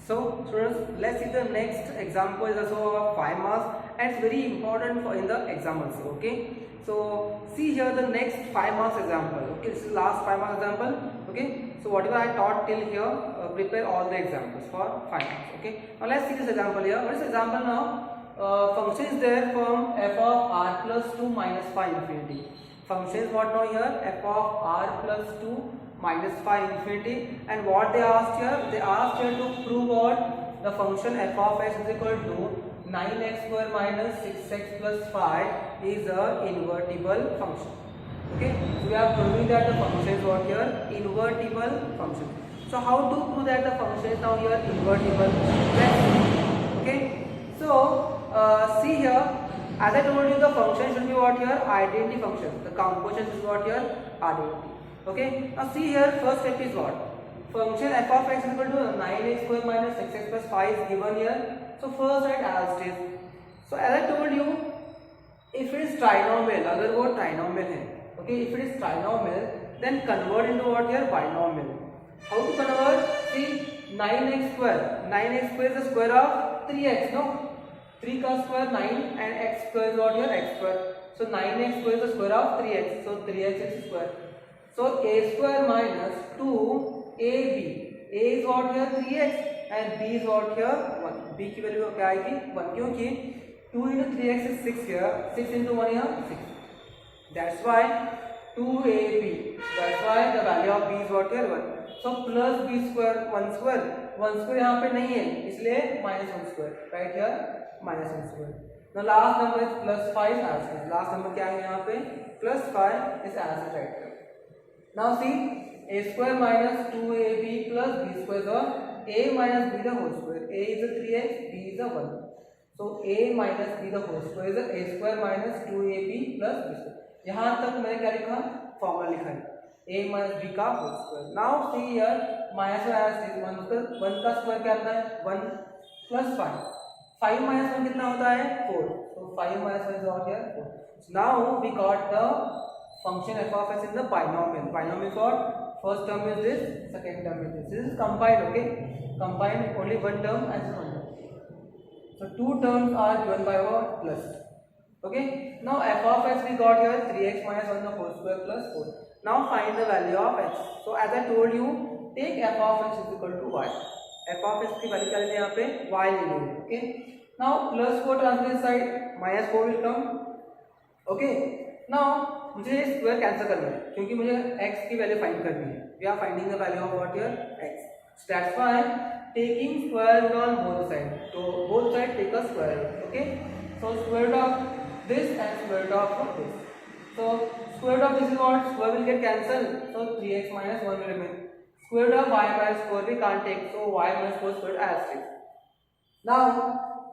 So students, let's see the next example is also of 5 marks and it's very important for in the exam also. Okay, so see here the next 5 marks example. Okay, this is last 5 marks example. Okay, so whatever I taught till here, prepare all the examples for 5 marks. Okay, now let's see this example here. What is the example now? Function is there from f of r plus 2 minus 5 infinity. Function is what now here? F of r plus 2 minus 5 infinity, and what they asked here? They asked here to prove what? The function f of x is equal to 9x square minus 6x plus 5 is a invertible function. Okay, so we are proving that the function is what here? Invertible function. So how to prove that the function is now here invertible? Let's see. Okay, so see here, as I told you, the function should be what here? Identity function. The composition is what here? Identity. Okay, now see here, first step is what? Function f of x is equal to 9x square minus 6x plus 5 is given here. So first write as it is. So as I told you, if it is trinomial, अगर वो trinomial है, okay, if it is trinomial, then convert into what here? Binomial. How to convert? See, 9x square is the square of 3x, no? 3 का square 9 and x square is what here? X square. So 9x square is the square of 3x. So 3x is square. So a square minus 2ab. A is what here? 3x and b is what here? 1. b की value क्या आएगी? 1, क्योंकि 2 into 3x is 6 here, 6 into 1 here 6. That's why 2ab. That's why the value of b is what here? 1. So plus b square 1 square यहाँ पे नहीं है, इसलिए minus 1 square. Right here minus 1 square. Now last number is plus 5 as is. Last number क्या है यहाँ पे? Plus 5 is as is right here. Now see, a square minus 2ab plus b square is a minus b the whole square. A is a 3x, b is a 1. So a minus b the whole square is a square minus 2ab plus b square. यहाँ तक मैंने क्या लिखा? Formula लिखा है a minus b का whole square. Now see here, minus 1 का square क्या आता है? 1 plus 5. 5 minus 1 कितना होता है? 4. So 5 minus 1 is what here? 4. So now we got the function f of x in the binomial. Binomial for first term is this, second term is this. This is combined, okay? Combined only one term and one term. So two terms are given by what? Plus. Okay? Now f of x we got here 3x minus 1 the whole square plus 4. Now find the value of x. So as I told you, take f of x is equal to y. f of x की value क्या लेंगे यहाँ पे? y ले लेंगे. Okay? Now plus 4 transfer side, minus 4 will come. Okay? Now मुझे square cancel करना है क्योंकि मुझे x की वैल्यू फाइंड करनी है. We are finding the value of what here x. That's why taking square root on both side. तो both side take a square root. Okay, so square root of this and square root of this. So square root of this is what? Square will get cancel. So 3x minus 1 will remain. Square root of y minus 4 we can't take, so y minus 4 squared as it is. Now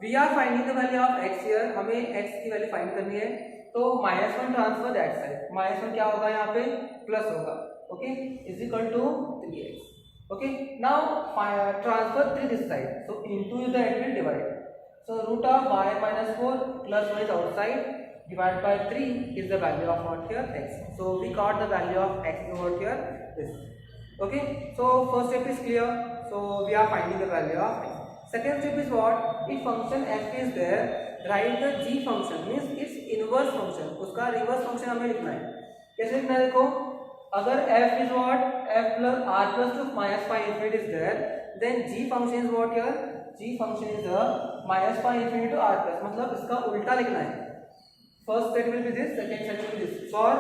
we are finding the value of x here. हमें x की value find करनी है. तो -1 transfer that side. -1 क्या होगा यहाँ पे? Plus होगा. Okay, is equal to 3x. Okay, now transfer 3 this side. So into the it will divide. So root of y minus 4 plus 1 is outside divide by 3 is the value of what here x. So we got the value of x is what here this. Okay, so first step is clear. So we are finding the value of x. Second step is what? If function f is there, write the g function, means its inverse function. उसका reverse function हमें लिखना है. कैसे लिखना है? देखो, अगर f is what? f plus r plus 2 minus 5 infinity is there, then g function is what here? g function is the minus 5 infinity to r plus. मतलब इसका उल्टा लिखना है. First step will be this, second step will be this. For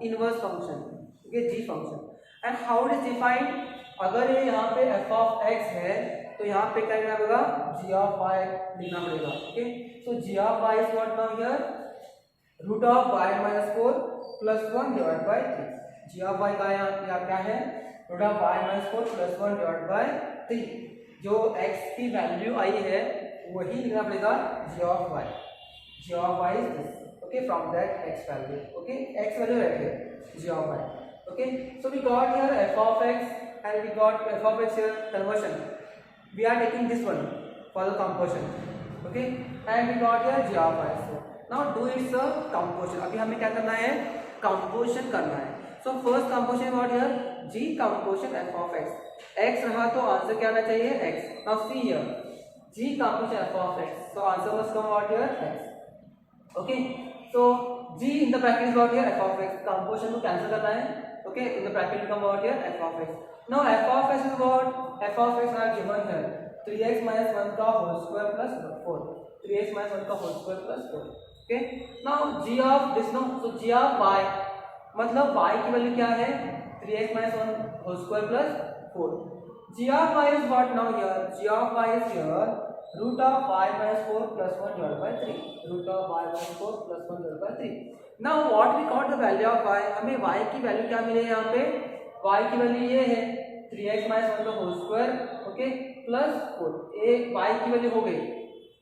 inverse function, okay, g function. And how it is defined? अगर ये यहाँ पे f of x है तो यहाँ पे क्या लिखना पड़ेगा? g of y लिखना पड़ेगा. Okay, so g of y is what now here? रूट of y minus 4 plus 1 divided by 3. g of y का यहाँ क्या है? Root of y minus 4 plus 1 divided by 3. जो x की वैल्यू आई है वही लिखना पड़ेगा g of y. g of y is this. Okay, from that x value. Okay, x value right here, g of y. Okay, so we got here f of x and we got f of x here conversion. We are taking this one for the composition. Okay, and we got here g of y. So now do its composition. अभी हमें क्या करना है? Composition करना है. So first composition what here? g composition f of x रहा तो answer क्या आना चाहिए x. Now see here g composition f of x, so answer must come out here x. Okay, so g in the bracket is what here f of x, composition को cancel करना है. Okay, in the bracket will come out here f of x. Now f of x is what, f of x are given here 3x minus 1 का whole square plus 4, 3x minus 1 का whole square plus 4. Okay, now g of this, no, so g of y मतलब y की value क्या है 3x minus 1 whole square plus 4. g of y is what now here, g of y is here root of y minus 4 plus 1 divided by 3, root of y minus 4 plus 1 divided by 3. Now what we got the value of y, हमें y की value क्या मिले यहाँ पे, y की value ये है 3x minus 1 का होल स्क्वायर, ओके, प्लस 4. ये y की वैल्यू हो गई.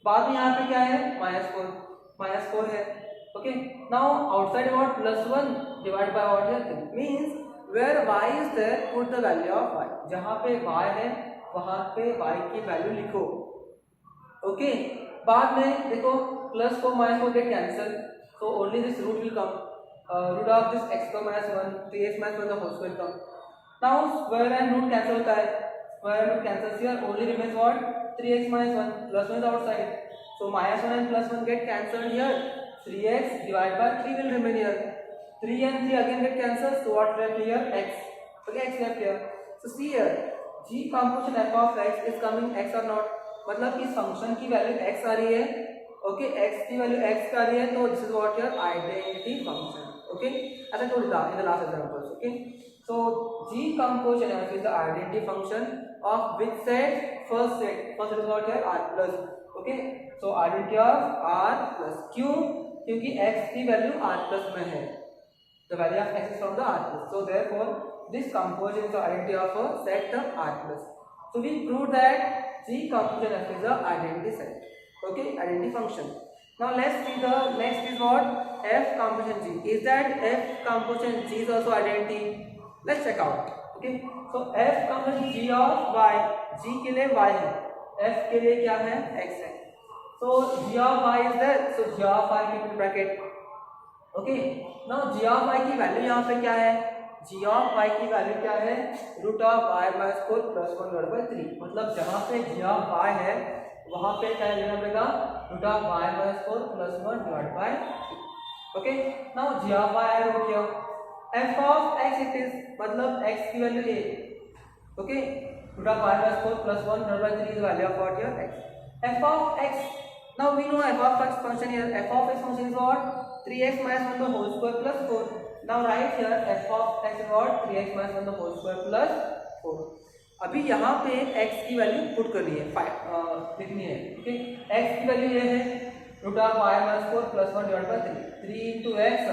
बाद में यहाँ पे क्या है माइनस 4 है. Okay, now outside what plus 1 divide by what here 3 means where y is there put the value of y. जहाँ पे y है वहाँ पे y की वैल्यू लिखो. ओके, बाद में देखो plus 4 minus 4 get cancel, so only this root will come, root of this x square minus 1, 3x minus 1 the whole square come. Now square and root cancel होता है, square root cancels here, only remains what 3x minus 1 plus 1 is outside, so minus 1 and plus 1 get cancelled here, 3x divided by 3 will remain here, 3 and 3 again get cancelled, so what left here x, okay, x left here. So see here g composition f of x is coming x or not, मतलब इस function की value x आ रही है. Okay, x की value x आ रही है, तो this is what your identity function. Okay, as I told you in the last examples. Okay, so g composition f is the identity function of which set, first set is what here r plus. Okay, so identity of r plus, क्यों, क्योंकि x की value r plus में है, the value of x is from the r plus, so therefore this composition is the identity of a set the r plus. So we proved that g composition f is the identity set. Okay, identity function. Now let's see the next is what f composition g. Is that f composition g is also identity? Let's check out. Okay, so f composition g of y, g के लिए y है, f के लिए क्या है x है. So g of y is there, so g of y keep in bracket. Okay, now g of y की value यहाँ पे क्या है, g of y की वैल्यू क्या है root of y minus 4 plus 1 divided by 3. मतलब जहाँ पे g of y है वहाँ पे क्या लेना पड़ेगा root of y minus 4 plus 1 divided by 3. Okay, now g of y I wrote here, f of x it is, मतलब x की value a. Okay, root of y minus 4 plus 1 divided by 3 is the value of what here x. f of x, now we know f of x function here, f of x function is what 3x minus 1 the whole square plus 4. Now write here f of x is what 3x minus 1 the whole square plus 4. अभी यहाँ पे x की value put करनी है, लिखनी है. Okay, x की value ये है root of y minus 4 plus 1 divide by 3 into x,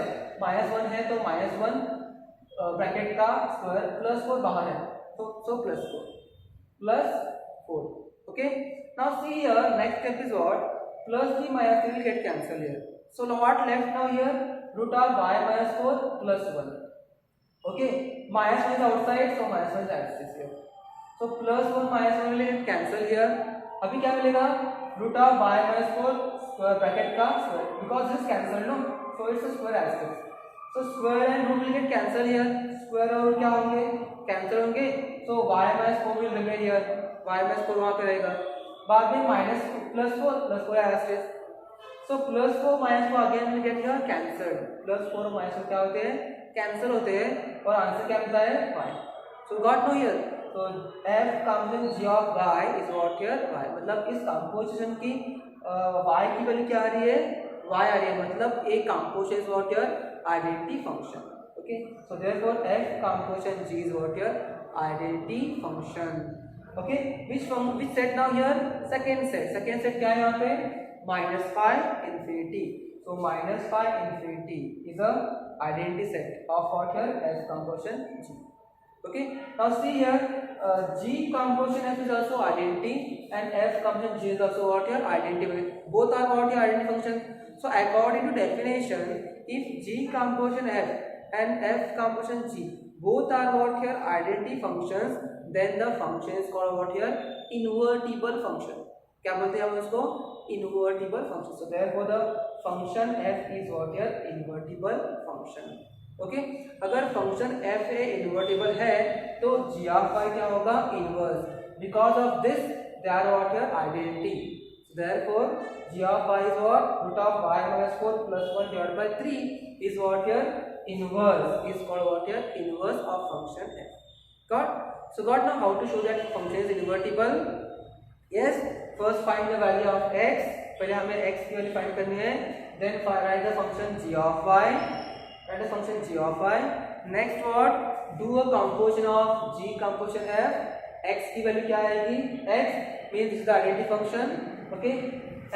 minus 1 है तो माइनस 1 ब्रैकेट का स्क्वायर प्लस 4 बाहर है, so plus 4. Okay, now see here next step is what plus 3 minus 3 will get cancelled here, so what left now here root of y minus 4 plus 1. Okay, minus 1 is outside, so minus 1 is axis here. So plus 1 minus 1 will cancel here. अभी क्या मिलेगा root of y minus 4 square bracket का square, because this is cancelled no, so it's a square aspect. So square and root will get cancel here. Square और root क्या होंगे cancel होंगे, so y minus 4 will remain here. Y minus 4 वहाँ पे रहेगा. बाद में minus plus 4 aspect. So plus 4 minus 4 again will get here cancelled. Plus 4 और minus 4 क्या होते हैं cancel होते हैं और आंसर क्या मिलता है y. So got no here. तो f composition g of y is what here y, मतलब इस composition की y की वैल्यू क्या आ रही है y आ रही है, मतलब a composition is what here identity function. Okay, so therefore f composition g is what here identity function. Okay, which set now here second set क्या है यहाँ पे minus phi infinity. So minus phi infinity is a identity set of what here f composition g. Okay, now see here g composition f is also identity and f composition g is also what here identity. Both are what here identity function. So according to definition, if g composition f and f composition g both are what here identity functions, then the function is called what here invertible function. क्या बोलते हैं हम उसको invertible function. So therefore the function f is what here invertible function. Okay अगर function F A invertible है तो G of Y क्या होगा inverse because of this they are what your identity therefore g of y is what root of y minus 4 plus 1 divided by 3 is what your inverse is called what your inverse of function f got now how to show that function is invertible yes first find the value of x पहले हमें x की value find करनी है then write the function g of y write the function g of y next what do a composition of g composition f x की value क्या आएगी x means this is the identity function okay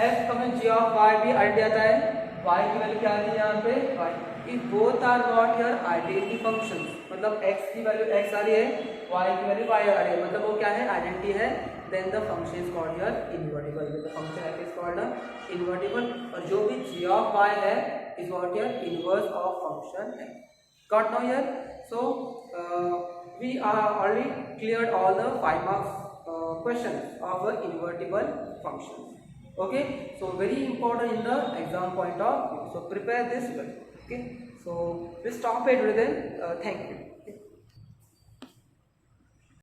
f comment g of y भी identity आता है y की value क्या आ रही है यहाँ पे y if both are not your identity functions मतलब x की वैल्यू x आ रही है y की वैल्यू y आ रही है मतलब वो क्या है आइडेंटिटी है then the function is called your invertible the function f is called invertible और जो भी g of y है is what your inverse of function f got now here so we are already cleared all the 5 marks questions of a invertible function okay so very important in the exam point of view so prepare this well okay so we stop it then thank you okay.